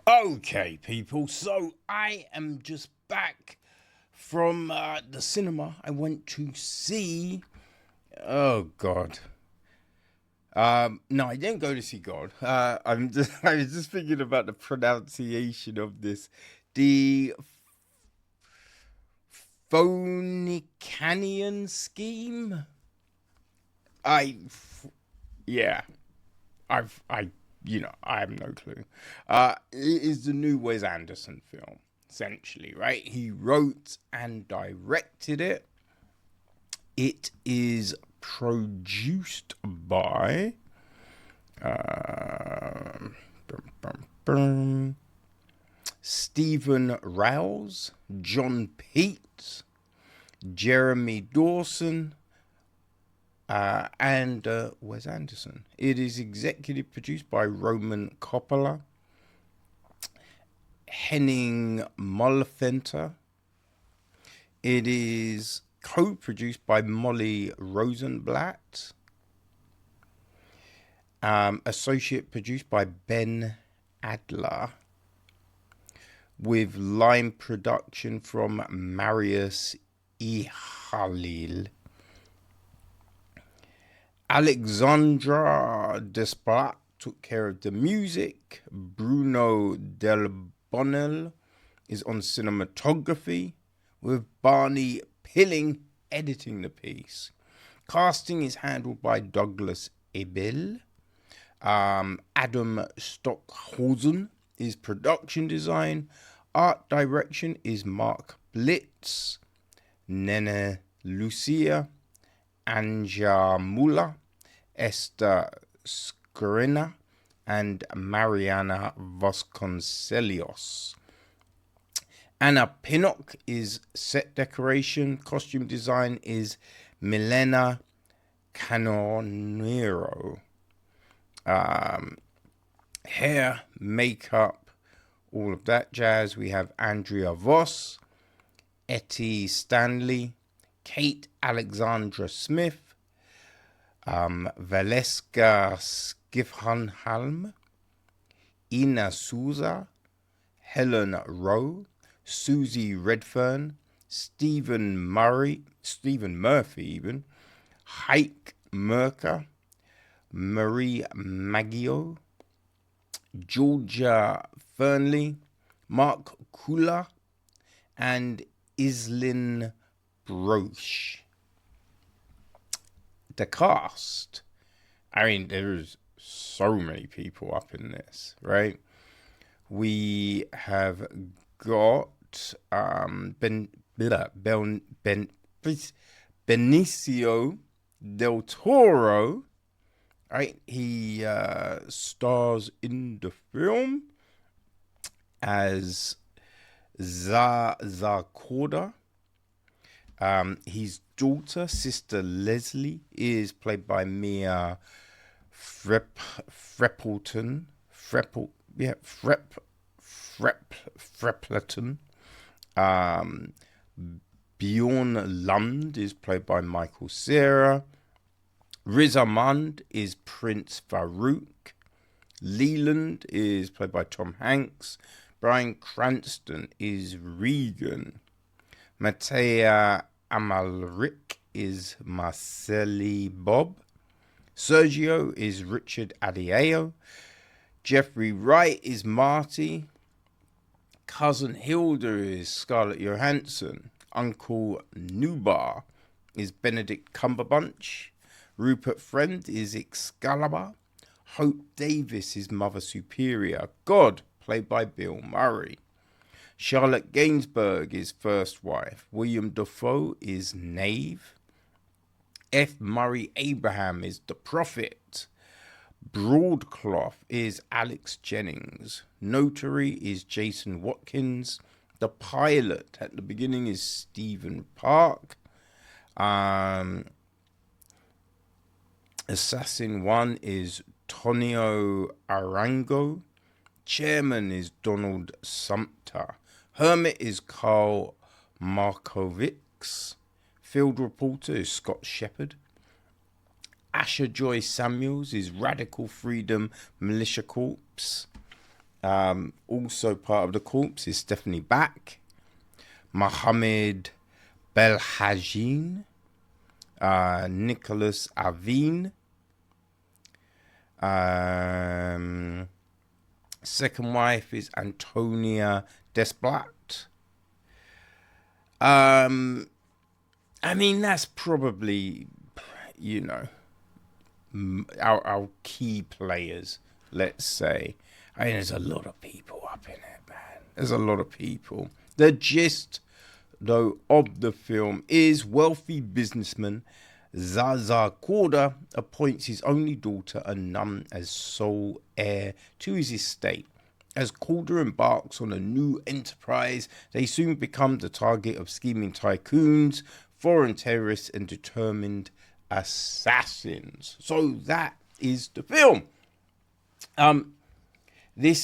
Okay, people, so I am just back from the cinema. I went to see. Oh, God. No, I didn't go to see God. I was just thinking about the pronunciation of this. The Phoenician Scheme. I, yeah. I have no clue. It is the new Wes Anderson film, essentially, right? He wrote and directed it. It is produced by bum, bum, Stephen Rouse, John Peet, Jeremy Dawson, and Wes Anderson. It is executive produced by Roman Coppola, Henning Mollefenter. It is co-produced by Molly Rosenblatt. Associate produced by Ben Adler. With line production from Marius Ihalil. Alexandra Desplat took care of the music. Bruno Del Bonnel is on cinematography, with Barney Pilling editing the piece. Casting is handled by Douglas Ebel. Adam Stockhausen is production design. Art direction is Mark Blitz. Nene Lucia. Anja Mula, Esther Skrina, and Mariana Vasconcelos. Anna Pinnock is set decoration. Costume design is Milena Canonero. Hair, makeup, all of that jazz. We have Andrea Voss, Etty Stanley, Kate Alexandra Smith, Valeska Skifhanhalm, Ina Souza, Helen Rowe, Susie Redfern, Stephen Murphy even, Heike Merker, Marie Maggio, Georgia Fernley, Mark Kula, and Islin Broche. The cast. I mean, there's so many people up in this, right? We have got Benicio del Toro, right? He stars in the film as Zsa-zsa Korda. His daughter, Sister Leslie, is played by Mia Threapleton. Threapleton. Bjorn Lund is played by Michael Cera. Riz Ahmed is Prince Farouk. Leland is played by Tom Hanks. Bryan Cranston is Regan. Matea Amalric is Marcelli Bob. Sergio is Richard Adieyo. Jeffrey Wright is Marty. Cousin Hilda is Scarlett Johansson. Uncle Nubar is Benedict Cumberbatch. Rupert Friend is Excalibur. Hope Davis is Mother Superior. God, played by Bill Murray. Charlotte Gainsbourg is First Wife. William Dafoe is Knave. F. Murray Abraham is The Prophet. Broadcloth is Alex Jennings. Notary is Jason Watkins. The pilot at the beginning is Stephen Park. Assassin 1 is Tonio Arango. Chairman is Donald Sumter. Hermit is Carl Markovits. Field reporter is Scott Shepard. Asher Joy Samuels is Radical Freedom Militia Corps. Also part of the corps is Stephanie Back, Mohammed Belhajin, Nicholas Avin. Second wife is Antonia Desplat. I mean, that's probably, you know, our key players, let's say. I mean, there's a lot of people up in it, man. There's a lot of people. The gist, though, of the film is wealthy businessman Zsa-zsa Korda appoints his only daughter, a nun, as sole heir to his estate. As Korda embarks on a new enterprise, they soon become the target of scheming tycoons, foreign terrorists, and determined assassins. So that is the film. The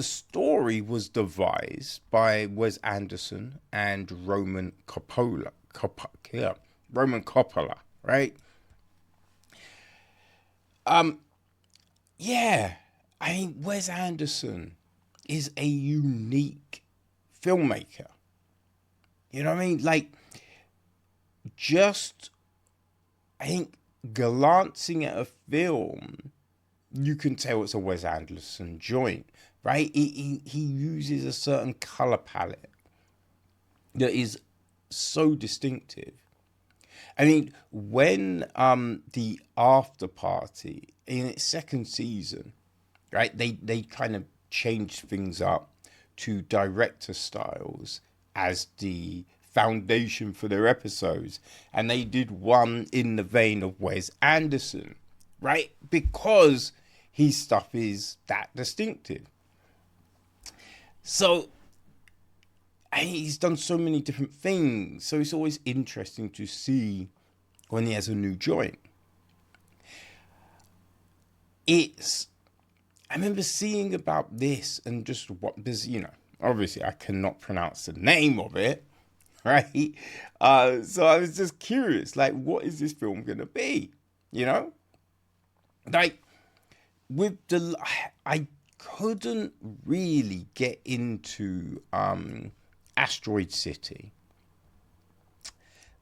story was devised by Wes Anderson and Roman Coppola, right? Yeah, I mean, Wes Anderson is a unique filmmaker. You know what I mean? Like, just, I think, glancing at a film, you can tell it's a Wes Anderson joint, right? He uses a certain color palette that is so distinctive. I mean, when the After Party in its second season, right, they kind of changed things up to director styles as the foundation for their episodes, and they did one in the vein of Wes Anderson, right? Because his stuff is that distinctive. So he's done so many different things, so it's always interesting to see when he has a new joint. I remember seeing about this and just what there's, you know, obviously I cannot pronounce the name of it, right? So I was just curious, like, what is this film gonna be? You know, like I couldn't really get into Asteroid City.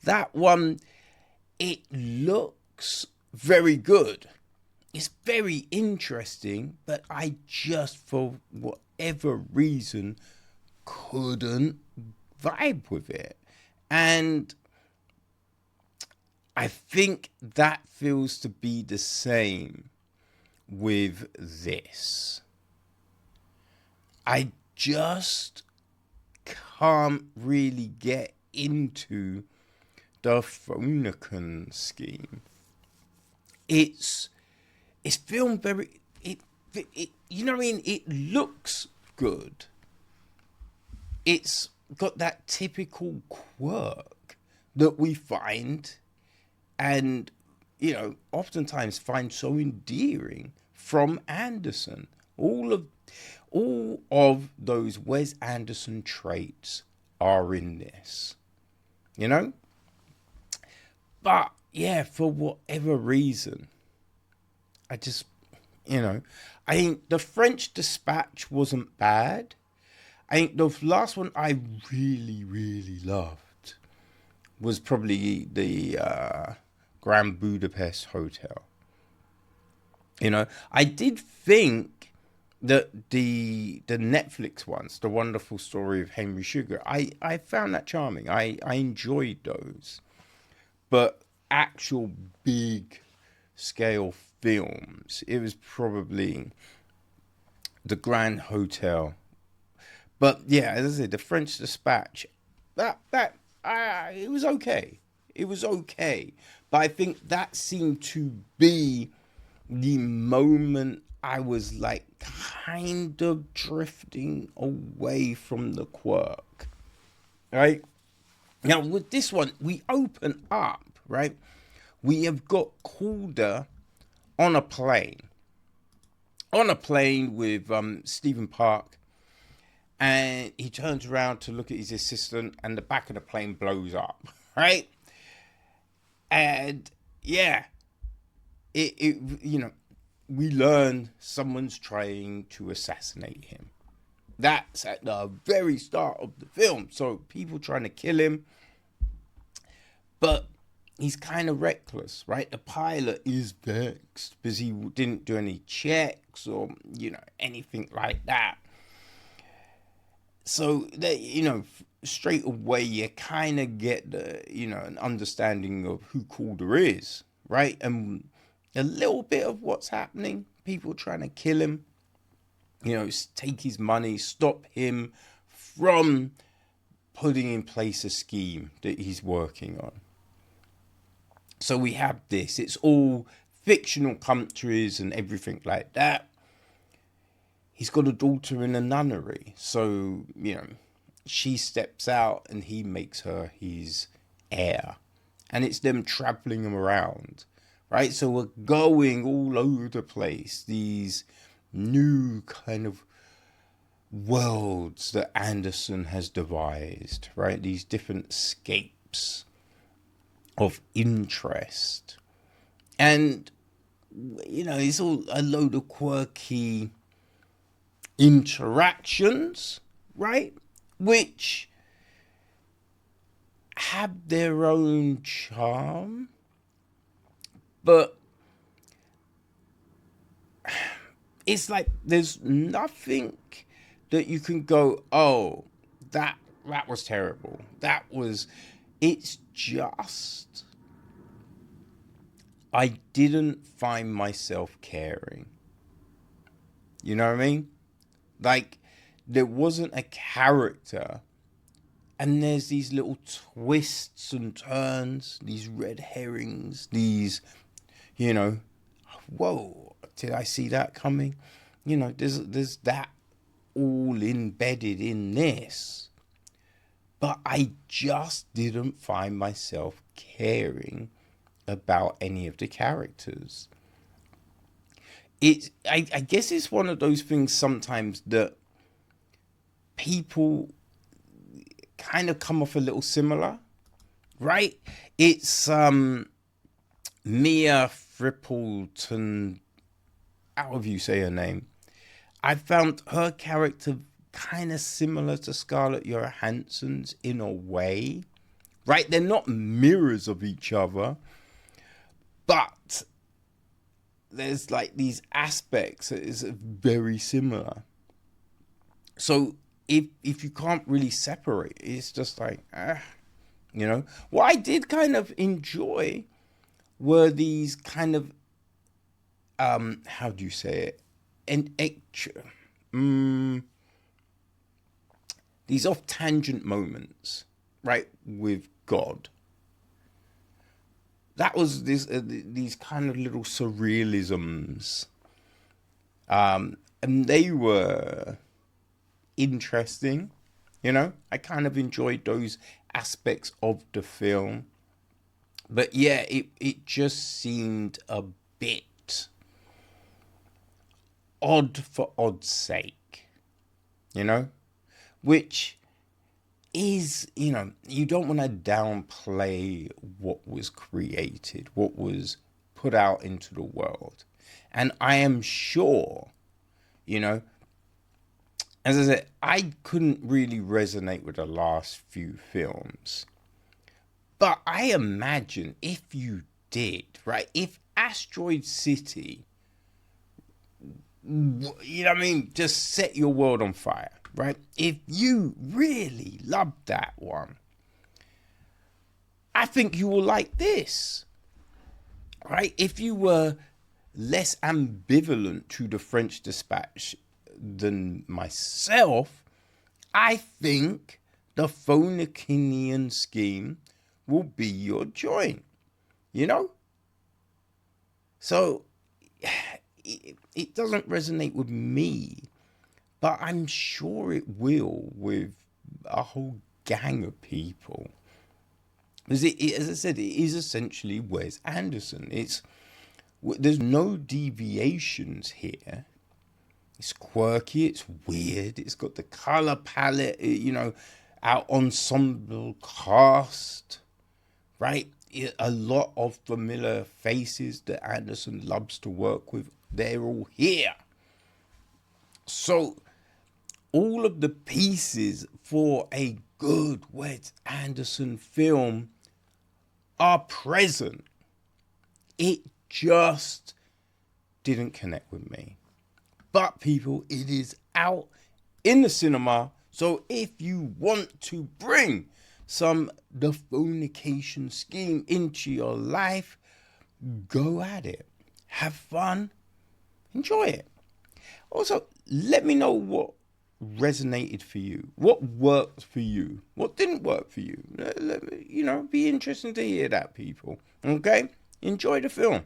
That one, it looks very good. It's very interesting, but I just, for whatever reason, couldn't vibe with it. And I think that feels to be the same with this. I just can't really get into the Phoenician Scheme. It's filmed very, it you know what I mean? It looks good. It's got that typical quirk that we find and, you know, oftentimes find so endearing from Anderson. All of those Wes Anderson traits are in this, you know? But yeah, for whatever reason, I just, you know, I think the French Dispatch wasn't bad. I think the last one I really, really loved was probably the Grand Budapest Hotel. You know, I did think that the Netflix ones, The Wonderful Story of Henry Sugar, I found that charming. I enjoyed those. But actual big scale films, it was probably the Grand Hotel. But yeah, as I said, the French Dispatch, it was okay. It was okay. But I think that seemed to be the moment I was like kind of drifting away from the quirk. Right? Now with this one, we open up, right? We have got Korda on a plane. On a plane with Stephen Park. And he turns around to look at his assistant and the back of the plane blows up, right? And yeah, it you know, we learn someone's trying to assassinate him. That's at the very start of the film. So people trying to kill him. But he's kind of reckless, right? The pilot is vexed because he didn't do any checks or, anything like that. So that, straight away you kind of get the, an understanding of who Korda is, right? And a little bit of what's happening. People trying to kill him, take his money, stop him from putting in place a scheme that he's working on. So we have this. It's all fictional countries and everything like that. He's got a daughter in a nunnery. So, she steps out and he makes her his heir. And it's them traveling him around, right? So we're going all over the place. These new kind of worlds that Anderson has devised, right? These different escapes of interest. And, it's all a load of quirky interactions, right? Which have their own charm. But it's like there's nothing that you can go, oh, that was terrible. It's just, I didn't find myself caring. You know what I mean? Like, there wasn't a character, and there's these little twists and turns, these red herrings, these, whoa, did I see that coming? There's that all embedded in this. But I just didn't find myself caring about any of the characters. I guess it's one of those things sometimes that people kind of come off a little similar, right? It's Mia Threapleton, however you say her name. I found her character kind of similar to Scarlett Johansson's in a way, right? They're not mirrors of each other, but there's like these aspects that is very similar. So if you can't really separate, it's just like, What I did kind of enjoy were these kind of, how do you say it? These off-tangent moments, right, with God. That was these kind of little surrealisms. And they were interesting, I kind of enjoyed those aspects of the film. But yeah, it just seemed a bit odd for odd's sake, which is, you don't want to downplay what was created, what was put out into the world. And I am sure, as I said, I couldn't really resonate with the last few films. But I imagine if you did, right, if Asteroid City, just set your world on fire, right? If you really loved that one, I think you will like this, right? If you were less ambivalent to the French Dispatch than myself, I think the Phoenician Scheme will be your joint, So it doesn't resonate with me, but I'm sure it will with a whole gang of people. As I said, it is essentially Wes Anderson. There's no deviations here. It's quirky, it's weird, it's got the color palette, our ensemble cast, right? A lot of familiar faces that Anderson loves to work with They're all here. So all of the pieces for a good Wes Anderson film are present. It just didn't connect with me. But people, it is out in the cinema. So if you want to bring some The Phoenician Scheme into your life, go at it. Have fun. Enjoy it. Also, let me know what resonated for you. What worked for you? What didn't work for you? Be interesting to hear that, people. Okay? Enjoy the film.